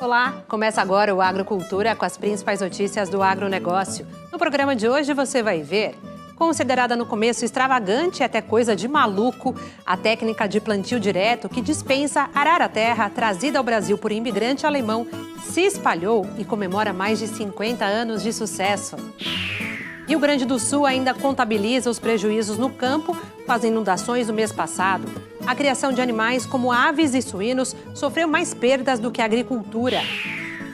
Olá, começa agora o Agrocultura com as principais notícias do agronegócio. No programa de hoje você vai ver, considerada no começo extravagante e até coisa de maluco, a técnica de plantio direto que dispensa arar a terra trazida ao Brasil por imigrante alemão se espalhou e comemora mais de 50 anos de sucesso. Rio Grande do Sul ainda contabiliza os prejuízos no campo com as inundações do mês passado. A criação de animais como aves e suínos sofreu mais perdas do que a agricultura.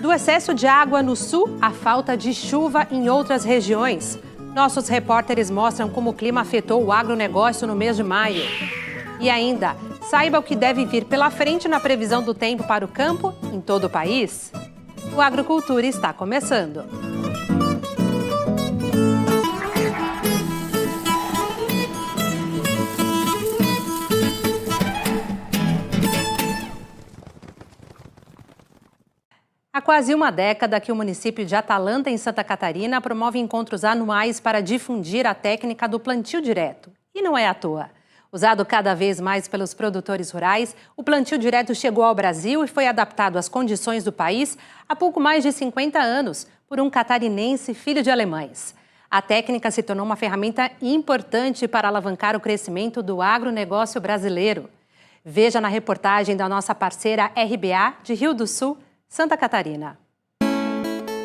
Do excesso de água no sul, à falta de chuva em outras regiões. Nossos repórteres mostram como o clima afetou o agronegócio no mês de maio. E ainda, saiba o que deve vir pela frente na previsão do tempo para o campo em todo o país. O Agrocultura está começando. Há quase uma década que o município de Atalanta, em Santa Catarina, promove encontros anuais para difundir a técnica do plantio direto. E não é à toa. Usado cada vez mais pelos produtores rurais, o plantio direto chegou ao Brasil e foi adaptado às condições do país há pouco mais de 50 anos por um catarinense filho de alemães. A técnica se tornou uma ferramenta importante para alavancar o crescimento do agronegócio brasileiro. Veja na reportagem da nossa parceira RBA de Rio do Sul, Santa Catarina.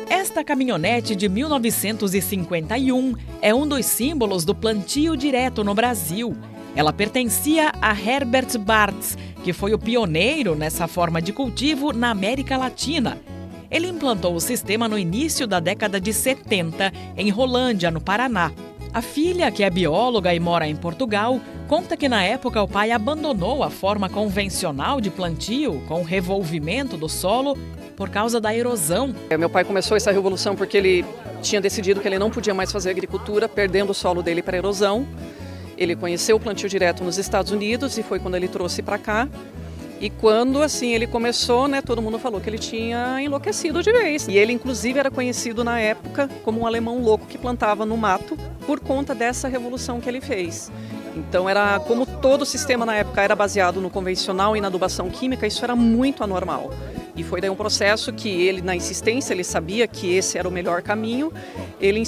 Esta caminhonete de 1951 é um dos símbolos do plantio direto no Brasil. Ela pertencia a Herbert Bartz, que foi o pioneiro nessa forma de cultivo na América Latina. Ele implantou o sistema no início da década de 70, em Rolândia, no Paraná. A filha, que é bióloga e mora em Portugal, conta que na época o pai abandonou a forma convencional de plantio, com o revolvimento do solo, por causa da erosão. Meu pai começou essa revolução porque ele tinha decidido que ele não podia mais fazer agricultura, perdendo o solo dele para a erosão. Ele conheceu o plantio direto nos Estados Unidos e foi quando ele trouxe para cá. E quando assim ele começou, todo mundo falou que ele tinha enlouquecido de vez. E ele inclusive era conhecido na época como um alemão louco que plantava no mato por conta dessa revolução que ele fez. Então era como todo o sistema na época era baseado no convencional e na adubação química, isso era muito anormal. E foi daí um processo que ele, na insistência, ele sabia que esse era o melhor caminho. Ele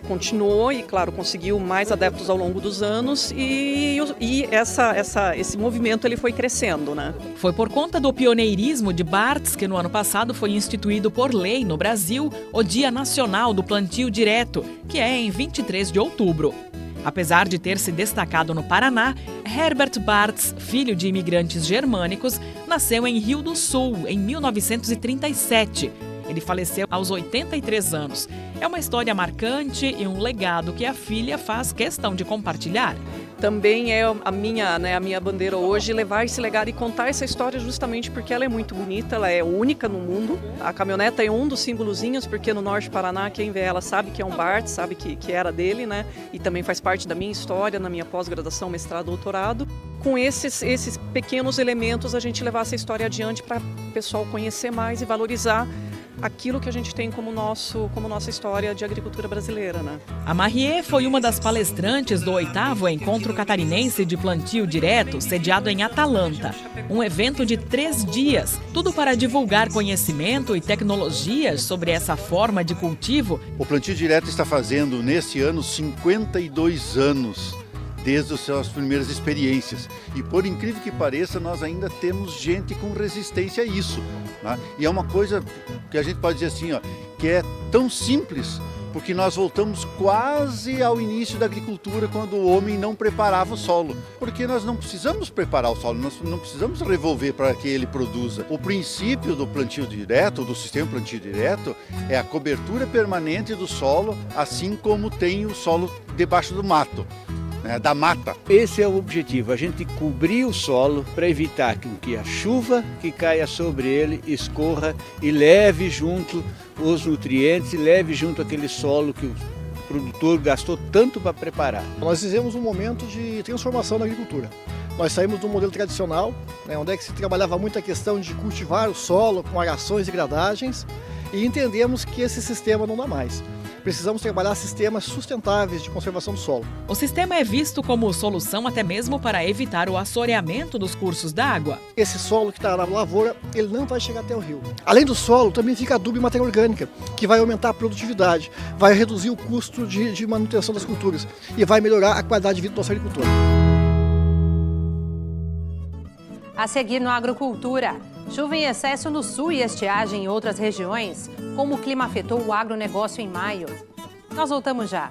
continuou e, claro, conseguiu mais adeptos ao longo dos anos e esse movimento ele foi crescendo. Foi por conta do pioneirismo de Bartz que no ano passado foi instituído por lei no Brasil o Dia Nacional do Plantio Direto, que é em 23 de outubro. Apesar de ter se destacado no Paraná, Herbert Bartz, filho de imigrantes germânicos, nasceu em Rio do Sul, em 1937. Ele faleceu aos 83 anos. É uma história marcante e um legado que a filha faz questão de compartilhar. Também é a minha bandeira hoje levar esse legado e contar essa história justamente porque ela é muito bonita, ela é única no mundo. A caminhoneta é um dos símbolozinhos, porque no norte do Paraná quem vê ela sabe que é um Bartz, sabe que era dele, E também faz parte da minha história, na minha pós-graduação, mestrado, doutorado. Com esses pequenos elementos a gente levar essa história adiante para o pessoal conhecer mais e valorizar aquilo que a gente tem como nossa história de agricultura brasileira. A Marie foi uma das palestrantes do 8º Encontro Catarinense de Plantio Direto, sediado em Atalanta. Um evento de 3 dias, tudo para divulgar conhecimento e tecnologias sobre essa forma de cultivo. O plantio direto está fazendo, neste ano, 52 anos. Desde as suas primeiras experiências. E por incrível que pareça, nós ainda temos gente com resistência a isso. E é uma coisa que a gente pode dizer assim, que é tão simples, porque nós voltamos quase ao início da agricultura, quando o homem não preparava o solo. Porque nós não precisamos preparar o solo, nós não precisamos revolver para que ele produza. O princípio do plantio direto, do sistema plantio direto, é a cobertura permanente do solo, assim como tem o solo debaixo do mato. Da mata. Esse é o objetivo, a gente cobrir o solo para evitar que a chuva que caia sobre ele escorra e leve junto os nutrientes, e leve junto aquele solo que o produtor gastou tanto para preparar. Nós vivemos um momento de transformação na agricultura. Nós saímos do modelo tradicional, onde é que se trabalhava muito a questão de cultivar o solo com arações e gradagens, e entendemos que esse sistema não dá mais. Precisamos trabalhar sistemas sustentáveis de conservação do solo. O sistema é visto como solução até mesmo para evitar o assoreamento dos cursos d'água. Esse solo que está na lavoura, ele não vai chegar até o rio. Além do solo, também fica adubo e matéria orgânica, que vai aumentar a produtividade, vai reduzir o custo de manutenção das culturas e vai melhorar a qualidade de vida do nosso agricultor. A seguir no Agrocultura, chuva em excesso no sul e estiagem em outras regiões. Como o clima afetou o agronegócio em maio? Nós voltamos já.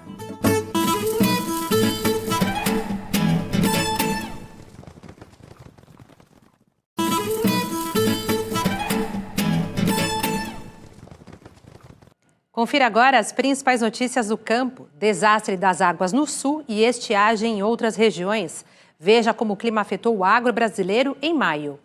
Confira agora as principais notícias do campo. Desastre das águas no sul e estiagem em outras regiões. Veja como o clima afetou o agro brasileiro em maio.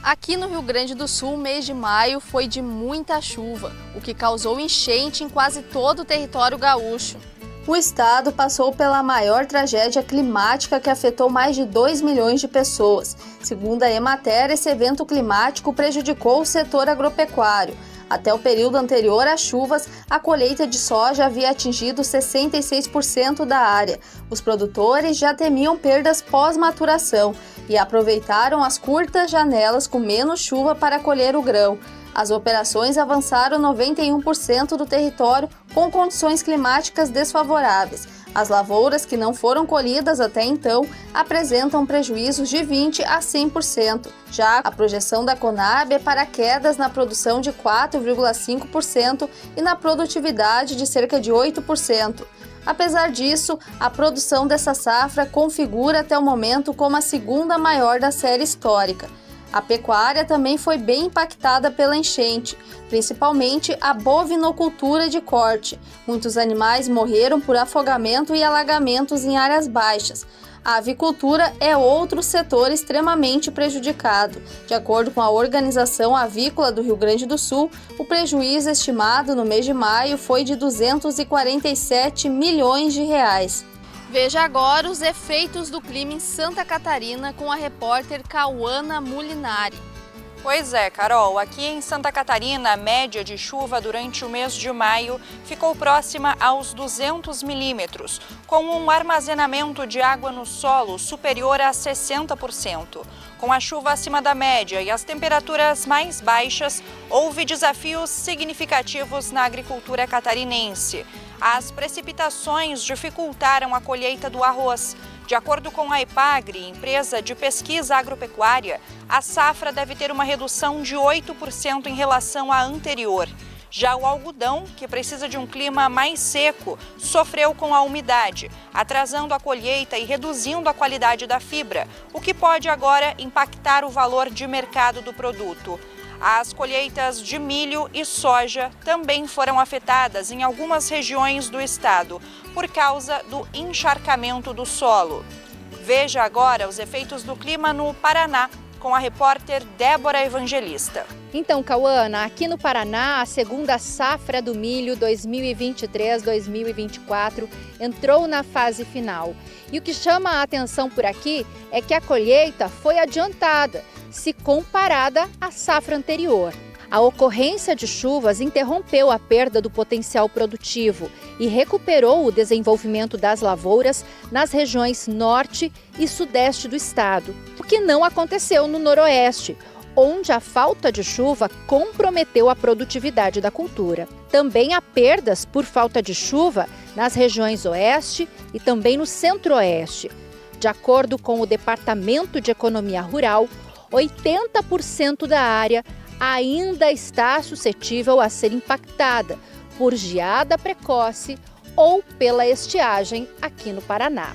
Aqui no Rio Grande do Sul, o mês de maio foi de muita chuva, o que causou enchente em quase todo o território gaúcho. O estado passou pela maior tragédia climática que afetou mais de 2 milhões de pessoas. Segundo a Emater, esse evento climático prejudicou o setor agropecuário. Até o período anterior às chuvas, a colheita de soja havia atingido 66% da área. Os produtores já temiam perdas pós-maturação e aproveitaram as curtas janelas com menos chuva para colher o grão. As operações avançaram 91% do território com condições climáticas desfavoráveis. As lavouras que não foram colhidas até então apresentam prejuízos de 20% a 100%. Já a projeção da Conab é para quedas na produção de 4,5% e na produtividade de cerca de 8%. Apesar disso, a produção dessa safra configura até o momento como a segunda maior da série histórica. A pecuária também foi bem impactada pela enchente, principalmente a bovinocultura de corte. Muitos animais morreram por afogamento e alagamentos em áreas baixas. A avicultura é outro setor extremamente prejudicado. De acordo com a Organização Avícola do Rio Grande do Sul, o prejuízo estimado no mês de maio foi de 247 milhões de reais. Veja agora os efeitos do clima em Santa Catarina com a repórter Cauana Mulinari. Pois é, Carol, aqui em Santa Catarina, a média de chuva durante o mês de maio ficou próxima aos 200 milímetros, com um armazenamento de água no solo superior a 60%. Com a chuva acima da média e as temperaturas mais baixas, houve desafios significativos na agricultura catarinense. As precipitações dificultaram a colheita do arroz. De acordo com a EPAGRE, empresa de pesquisa agropecuária, a safra deve ter uma redução de 8% em relação à anterior. Já o algodão, que precisa de um clima mais seco, sofreu com a umidade, atrasando a colheita e reduzindo a qualidade da fibra, o que pode agora impactar o valor de mercado do produto. As colheitas de milho e soja também foram afetadas em algumas regiões do estado, por causa do encharcamento do solo. Veja agora os efeitos do clima no Paraná, com a repórter Débora Evangelista. Então, Cauana, aqui no Paraná, a segunda safra do milho 2023-2024 entrou na fase final. E o que chama a atenção por aqui é que a colheita foi adiantada, se comparada à safra anterior. A ocorrência de chuvas interrompeu a perda do potencial produtivo e recuperou o desenvolvimento das lavouras nas regiões norte e sudeste do estado, o que não aconteceu no noroeste, onde a falta de chuva comprometeu a produtividade da cultura. Também há perdas por falta de chuva nas regiões oeste e também no centro-oeste. De acordo com o Departamento de Economia Rural, 80% da área ainda está suscetível a ser impactada por geada precoce ou pela estiagem aqui no Paraná.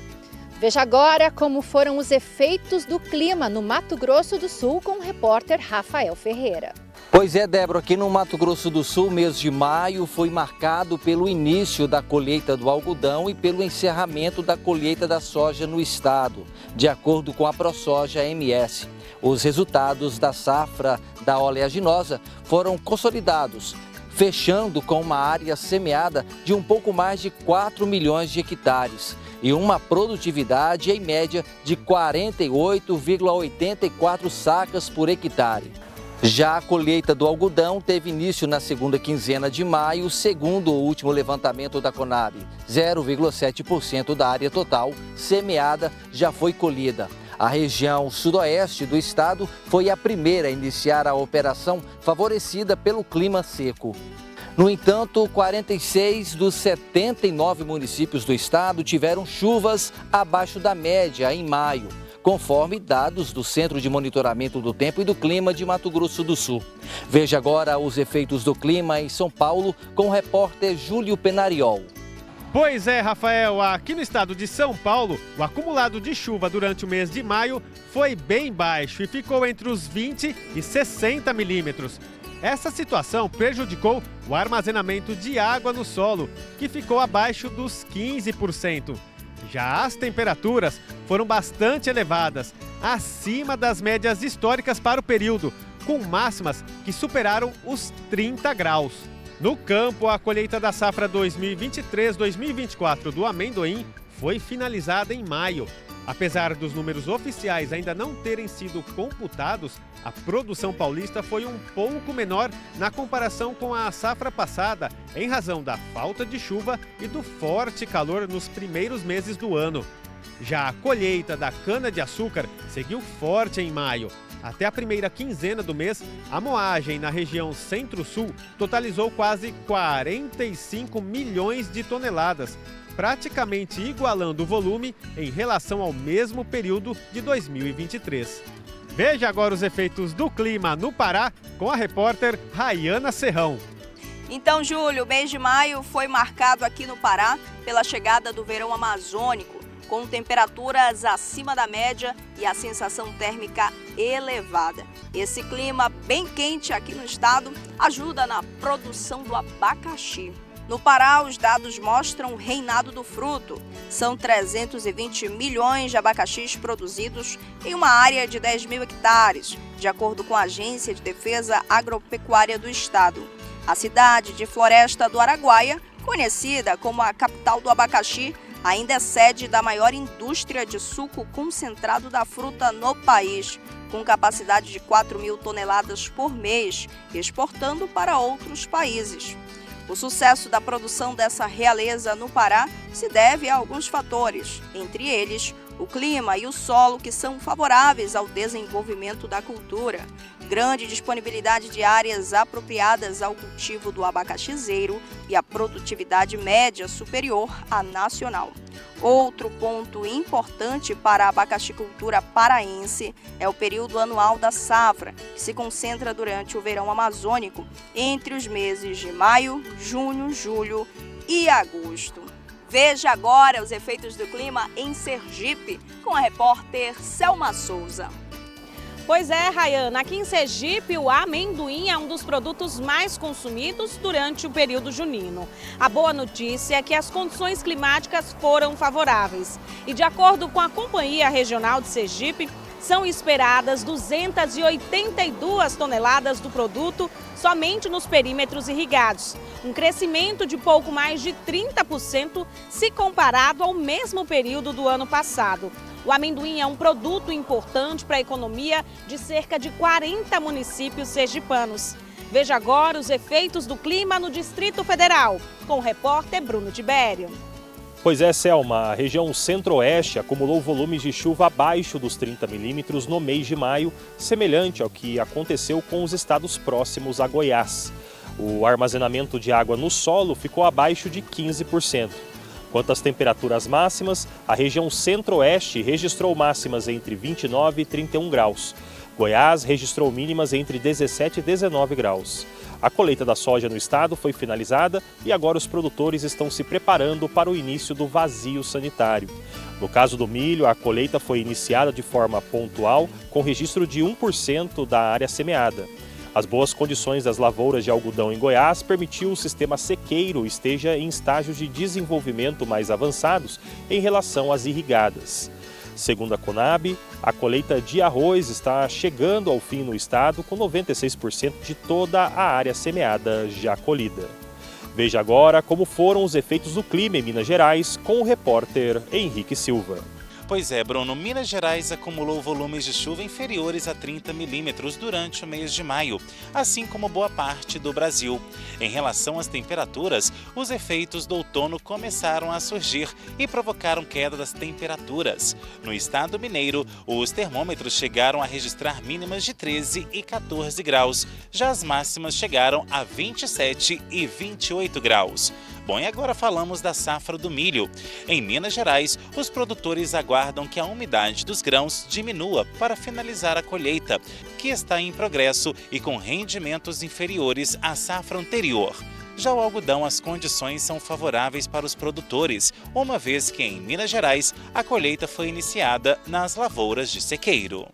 Veja agora como foram os efeitos do clima no Mato Grosso do Sul com o repórter Rafael Ferreira. Pois é, Débora, aqui no Mato Grosso do Sul, mês de maio foi marcado pelo início da colheita do algodão e pelo encerramento da colheita da soja no estado, de acordo com a ProSoja MS. Os resultados da safra da oleaginosa foram consolidados, fechando com uma área semeada de um pouco mais de 4 milhões de hectares e uma produtividade em média de 48,84 sacas por hectare. Já a colheita do algodão teve início na segunda quinzena de maio, segundo o último levantamento da Conab. 0,7% da área total semeada já foi colhida. A região sudoeste do estado foi a primeira a iniciar a operação, favorecida pelo clima seco. No entanto, 46 dos 79 municípios do estado tiveram chuvas abaixo da média em maio, conforme dados do Centro de Monitoramento do Tempo e do Clima de Mato Grosso do Sul. Veja agora os efeitos do clima em São Paulo com o repórter Júlio Penariol. Pois é, Rafael, aqui no estado de São Paulo, o acumulado de chuva durante o mês de maio foi bem baixo e ficou entre os 20 e 60 milímetros. Essa situação prejudicou o armazenamento de água no solo, que ficou abaixo dos 15%. Já as temperaturas foram bastante elevadas, acima das médias históricas para o período, com máximas que superaram os 30 graus. No campo, a colheita da safra 2023-2024 do amendoim foi finalizada em maio. Apesar dos números oficiais ainda não terem sido computados, a produção paulista foi um pouco menor na comparação com a safra passada, em razão da falta de chuva e do forte calor nos primeiros meses do ano. Já a colheita da cana-de-açúcar seguiu forte em maio. Até a primeira quinzena do mês, a moagem na região Centro-Sul totalizou quase 45 milhões de toneladas, praticamente igualando o volume em relação ao mesmo período de 2023. Veja agora os efeitos do clima no Pará com a repórter Rayana Serrão. Então, Júlio, o mês de maio foi marcado aqui no Pará pela chegada do verão amazônico, com temperaturas acima da média e a sensação térmica elevada. Esse clima bem quente aqui no estado ajuda na produção do abacaxi. No Pará, os dados mostram o reinado do fruto. São 320 milhões de abacaxis produzidos em uma área de 10 mil hectares, de acordo com a Agência de Defesa Agropecuária do Estado. A cidade de Floresta do Araguaia, conhecida como a capital do abacaxi, ainda é sede da maior indústria de suco concentrado da fruta no país, com capacidade de 4 mil toneladas por mês, exportando para outros países. O sucesso da produção dessa realeza no Pará se deve a alguns fatores, entre eles o clima e o solo, que são favoráveis ao desenvolvimento da cultura, grande disponibilidade de áreas apropriadas ao cultivo do abacaxizeiro e a produtividade média superior à nacional. Outro ponto importante para a abacaxicultura paraense é o período anual da safra, que se concentra durante o verão amazônico, entre os meses de maio, junho, julho e agosto. Veja agora os efeitos do clima em Sergipe, com a repórter Selma Souza. Pois é, Rayana, aqui em Sergipe o amendoim é um dos produtos mais consumidos durante o período junino. A boa notícia é que as condições climáticas foram favoráveis e, de acordo com a Companhia Regional de Sergipe, são esperadas 282 toneladas do produto somente nos perímetros irrigados, um crescimento de pouco mais de 30% se comparado ao mesmo período do ano passado. O amendoim é um produto importante para a economia de cerca de 40 municípios sergipanos. Veja agora os efeitos do clima no Distrito Federal, com o repórter Bruno Tibério. Pois é, Selma, a região centro-oeste acumulou volumes de chuva abaixo dos 30 milímetros no mês de maio, semelhante ao que aconteceu com os estados próximos a Goiás. O armazenamento de água no solo ficou abaixo de 15%. Quanto às temperaturas máximas, a região centro-oeste registrou máximas entre 29 e 31 graus. Goiás registrou mínimas entre 17 e 19 graus. A colheita da soja no estado foi finalizada e agora os produtores estão se preparando para o início do vazio sanitário. No caso do milho, a colheita foi iniciada de forma pontual, com registro de 1% da área semeada. As boas condições das lavouras de algodão em Goiás permitiu o sistema sequeiro esteja em estágios de desenvolvimento mais avançados em relação às irrigadas. Segundo a Conab, a colheita de arroz está chegando ao fim no estado, com 96% de toda a área semeada já colhida. Veja agora como foram os efeitos do clima em Minas Gerais com o repórter Henrique Silva. Pois é, Bruno, Minas Gerais acumulou volumes de chuva inferiores a 30 milímetros durante o mês de maio, assim como boa parte do Brasil. Em relação às temperaturas, os efeitos do outono começaram a surgir e provocaram queda das temperaturas. No estado mineiro, os termômetros chegaram a registrar mínimas de 13 e 14 graus, já as máximas chegaram a 27 e 28 graus. Bom, e agora falamos da safra do milho. Em Minas Gerais, os produtores aguardam que a umidade dos grãos diminua para finalizar a colheita, que está em progresso e com rendimentos inferiores à safra anterior. Já o algodão, as condições são favoráveis para os produtores, uma vez que em Minas Gerais a colheita foi iniciada nas lavouras de sequeiro.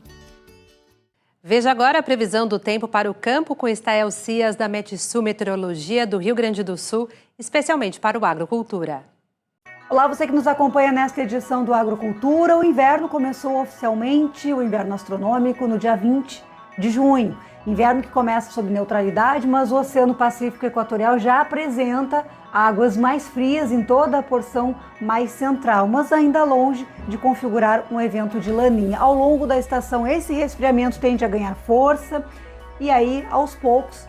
Veja agora a previsão do tempo para o campo com Estael Cias, da Metsul Meteorologia do Rio Grande do Sul, especialmente para o Agrocultura. Olá, você que nos acompanha nesta edição do Agrocultura. O inverno começou oficialmente, o inverno astronômico, no dia 20 de junho. Inverno que começa sob neutralidade, mas o Oceano Pacífico Equatorial já apresenta águas mais frias em toda a porção mais central, mas ainda longe de configurar um evento de laninha. Ao longo da estação, esse resfriamento tende a ganhar força e aí, aos poucos,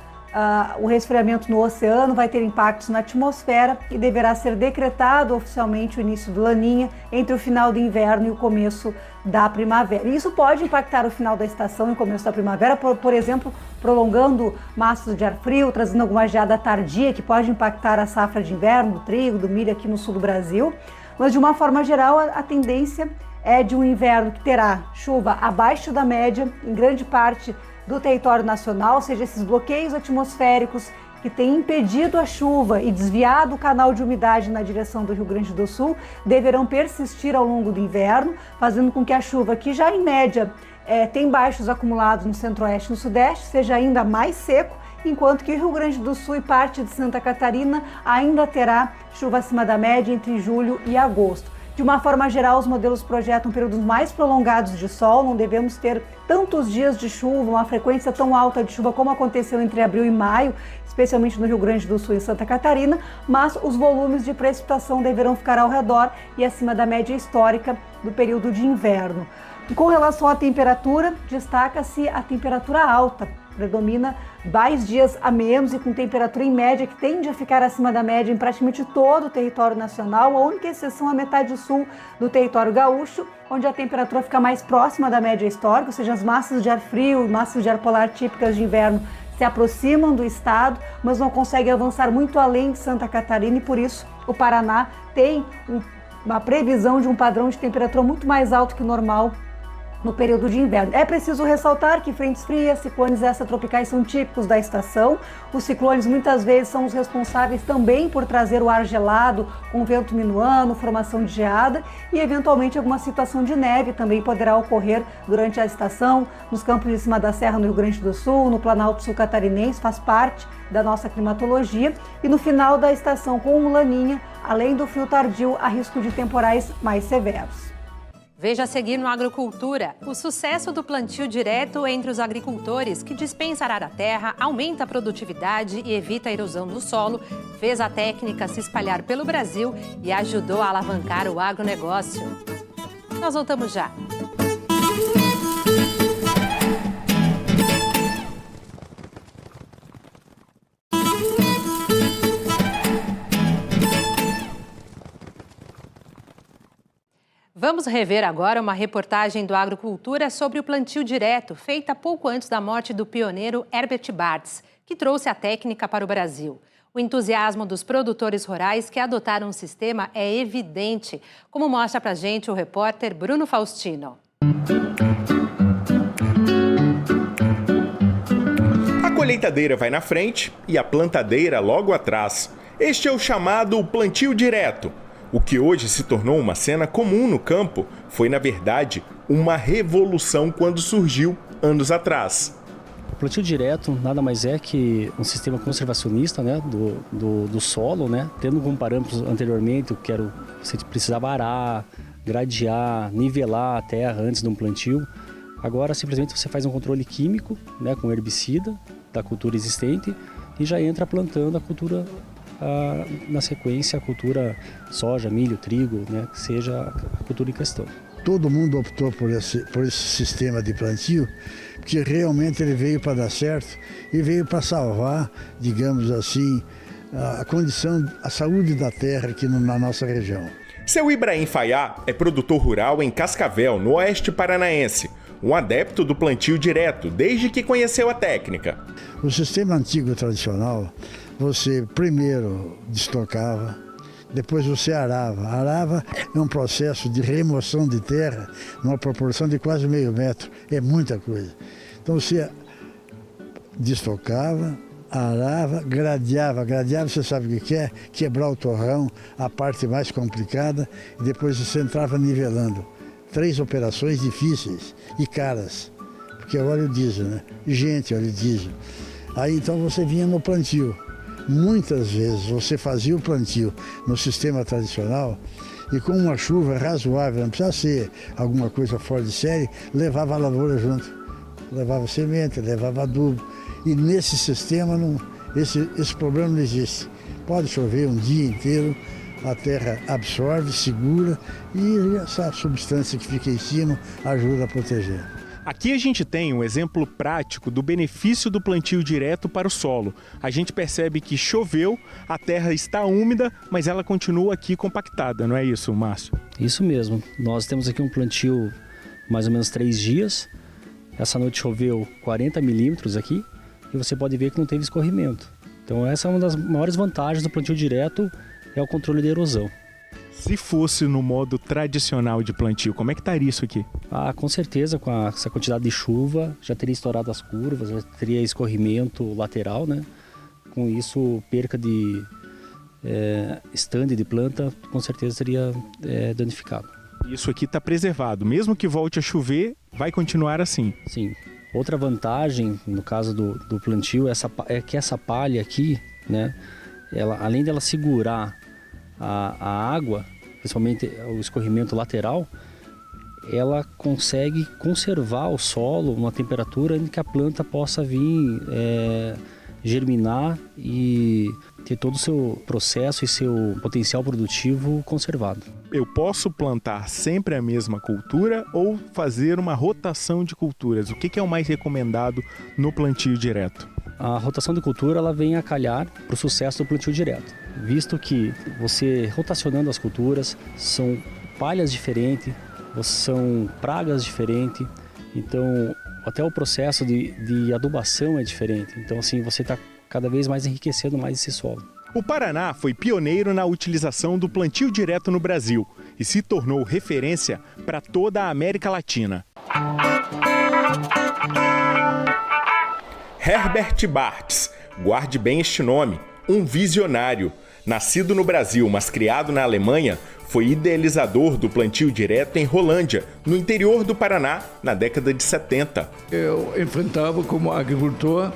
o resfriamento no oceano vai ter impactos na atmosfera e deverá ser decretado oficialmente o início do laninha entre o final do inverno e o começo da primavera. E isso pode impactar o final da estação e o começo da primavera, por exemplo, prolongando massos de ar frio, trazendo alguma geada tardia que pode impactar a safra de inverno do trigo, do milho aqui no sul do Brasil. Mas de uma forma geral, a tendência é de um inverno que terá chuva abaixo da média em grande parte do território nacional, ou seja, esses bloqueios atmosféricos que têm impedido a chuva e desviado o canal de umidade na direção do Rio Grande do Sul, deverão persistir ao longo do inverno, fazendo com que a chuva, que já em média tem baixos acumulados no centro-oeste e no sudeste, seja ainda mais seco, enquanto que o Rio Grande do Sul e parte de Santa Catarina ainda terá chuva acima da média entre julho e agosto. De uma forma geral, os modelos projetam períodos mais prolongados de sol, não devemos ter tantos dias de chuva, uma frequência tão alta de chuva como aconteceu entre abril e maio, especialmente no Rio Grande do Sul e Santa Catarina, mas os volumes de precipitação deverão ficar ao redor e acima da média histórica do período de inverno. E com relação à temperatura, destaca-se a temperatura alta. Predomina mais dias a menos e com temperatura em média que tende a ficar acima da média em praticamente todo o território nacional, a única exceção é a metade sul do território gaúcho, onde a temperatura fica mais próxima da média histórica, ou seja, as massas de ar frio e massas de ar polar típicas de inverno se aproximam do estado, mas não conseguem avançar muito além de Santa Catarina e por isso o Paraná tem uma previsão de um padrão de temperatura muito mais alto que o normal no período de inverno. É preciso ressaltar que frentes frias, ciclones extratropicais são típicos da estação. Os ciclones muitas vezes são os responsáveis também por trazer o ar gelado, com vento minuano, formação de geada e eventualmente alguma situação de neve também poderá ocorrer durante a estação, nos campos de cima da serra no Rio Grande do Sul, no Planalto Sul Catarinense, faz parte da nossa climatologia. E no final da estação com o laninha, além do frio tardio, há risco de temporais mais severos. Veja a seguir no Agrocultura o sucesso do plantio direto entre os agricultores, que dispensa arar a terra, aumenta a produtividade e evita a erosão do solo, fez a técnica se espalhar pelo Brasil e ajudou a alavancar o agronegócio. Nós voltamos já. Vamos rever agora uma reportagem do Agrocultura sobre o plantio direto, feita pouco antes da morte do pioneiro Herbert Bartz, que trouxe a técnica para o Brasil. O entusiasmo dos produtores rurais que adotaram o sistema é evidente, como mostra pra gente o repórter Bruno Faustino. A colheitadeira vai na frente e a plantadeira logo atrás. Este é o chamado plantio direto. O que hoje se tornou uma cena comum no campo foi, na verdade, uma revolução quando surgiu anos atrás. O plantio direto nada mais é que um sistema conservacionista, né, do solo, né, tendo como parâmetros anteriormente, você precisava arar, gradear, nivelar a terra antes de um plantio. Agora simplesmente você faz um controle químico, né, com herbicida da cultura existente e já entra plantando a cultura na sequência a cultura soja, milho, trigo, né, que seja a cultura em questão. todo mundo optou por esse sistema de plantio, porque realmente ele veio para dar certo e veio para salvar, digamos assim, a condição, a saúde da terra aqui na nossa região. Seu Ibrahim Fayá é produtor rural em Cascavel, no oeste paranaense, um adepto do plantio direto, desde que conheceu a técnica. O sistema antigo tradicional, você primeiro destocava, depois você arava. Arava é um processo de remoção de terra numa proporção de quase meio metro, é muita coisa. Então você destocava, arava, gradeava, você sabe o que é? Quebrar o torrão, a parte mais complicada, e depois você entrava nivelando. 3 operações difíceis e caras, porque é óleo diesel, né? Óleo diesel. Aí então você vinha no plantio. Muitas vezes você fazia o plantio no sistema tradicional e com uma chuva razoável, não precisa ser alguma coisa fora de série, levava a lavoura junto. Levava semente, levava adubo. E nesse sistema esse problema não existe. Pode chover um dia inteiro, a terra absorve, segura e essa substância que fica em cima ajuda a proteger. Aqui a gente tem um exemplo prático do benefício do plantio direto para o solo. A gente percebe que choveu, a terra está úmida, mas ela continua aqui compactada, não é isso, Márcio? Isso mesmo. Nós temos aqui um plantio mais ou menos 3 dias. Essa noite choveu 40 milímetros aqui e você pode ver que não teve escorrimento. Então essa é uma das maiores vantagens do plantio direto, é o controle da erosão. Se fosse no modo tradicional de plantio, como é que estaria isso aqui? Com certeza, com essa quantidade de chuva, já teria estourado as curvas, já teria escorrimento lateral, né? Com isso, perca de estande de planta, com certeza seria danificado. Isso aqui está preservado, mesmo que volte a chover, vai continuar assim? Sim. Outra vantagem, no caso do plantio, é que essa palha aqui, né? Além dela segurar a água, principalmente o escorrimento lateral, ela consegue conservar o solo numa temperatura em que a planta possa vir germinar e ter todo o seu processo e seu potencial produtivo conservado. Eu posso plantar sempre a mesma cultura ou fazer uma rotação de culturas? O que é o mais recomendado no plantio direto? A rotação de cultura ela vem a calhar para o sucesso do plantio direto, visto que você rotacionando as culturas, são palhas diferentes, são pragas diferentes, então até o processo de adubação é diferente. Então assim, você está cada vez mais enriquecendo mais esse solo. O Paraná foi pioneiro na utilização do plantio direto no Brasil e se tornou referência para toda a América Latina. Herbert Bartz, guarde bem este nome, um visionário. Nascido no Brasil, mas criado na Alemanha, foi idealizador do plantio direto em Rolândia, no interior do Paraná, na década de 70. Eu enfrentava como agricultor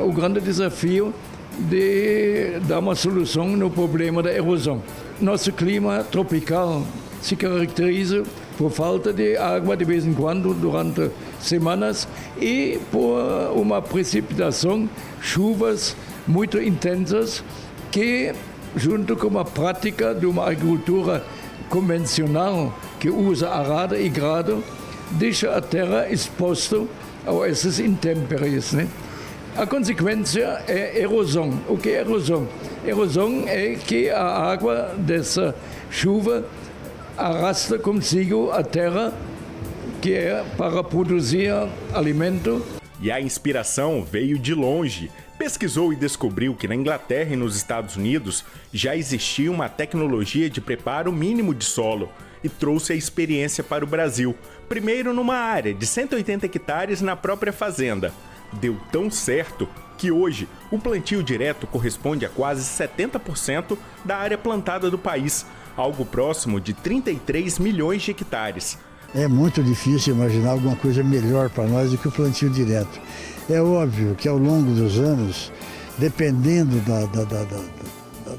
o grande desafio de dar uma solução no problema da erosão. Nosso clima tropical se caracteriza por falta de água de vez em quando durante semanas e por uma precipitação, chuvas muito intensas que, junto com a prática de uma agricultura convencional que usa arada e grado, deixa a terra exposta a essas intempéries, né? A consequência é erosão. O que é erosão? Erosão é que a água dessa chuva arrasta consigo a terra que é para produzir alimento. E a inspiração veio de longe. Pesquisou e descobriu que na Inglaterra e nos Estados Unidos já existia uma tecnologia de preparo mínimo de solo e trouxe a experiência para o Brasil, primeiro numa área de 180 hectares na própria fazenda. Deu tão certo que hoje o plantio direto corresponde a quase 70% da área plantada do país, algo próximo de 33 milhões de hectares. É muito difícil imaginar alguma coisa melhor para nós do que o plantio direto. É óbvio que ao longo dos anos, dependendo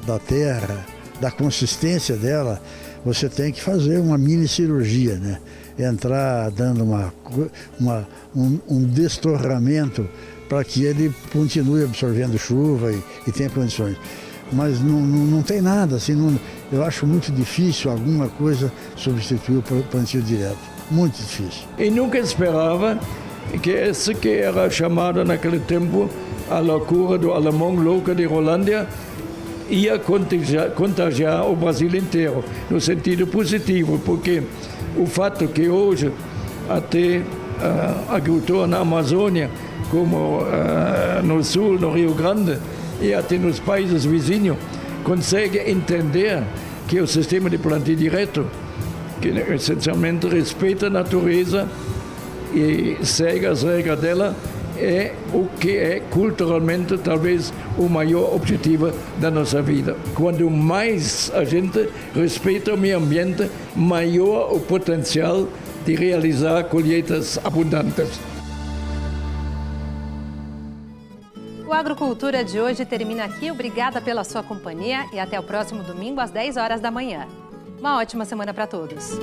da terra, da consistência dela, você tem que fazer uma mini cirurgia, né? Entrar dando um destorramento para que ele continue absorvendo chuva e tenha condições. mas não tem nada, assim, eu acho muito difícil alguma coisa substituir o plantio direto, muito difícil. E nunca esperava que esse que era chamado naquele tempo a loucura do alemão louco de Rolândia ia contagiar o Brasil inteiro, no sentido positivo, porque o fato que hoje até agricultor na Amazônia, como no sul, no Rio Grande, e até nos países vizinhos, consegue entender que o sistema de plantio direto, que essencialmente respeita a natureza e segue as regras dela, é o que é culturalmente talvez o maior objetivo da nossa vida. Quanto mais a gente respeita o meio ambiente, maior o potencial de realizar colheitas abundantes. O Agrocultura de hoje termina aqui. Obrigada pela sua companhia e até o próximo domingo às 10 horas da manhã. Uma ótima semana para todos.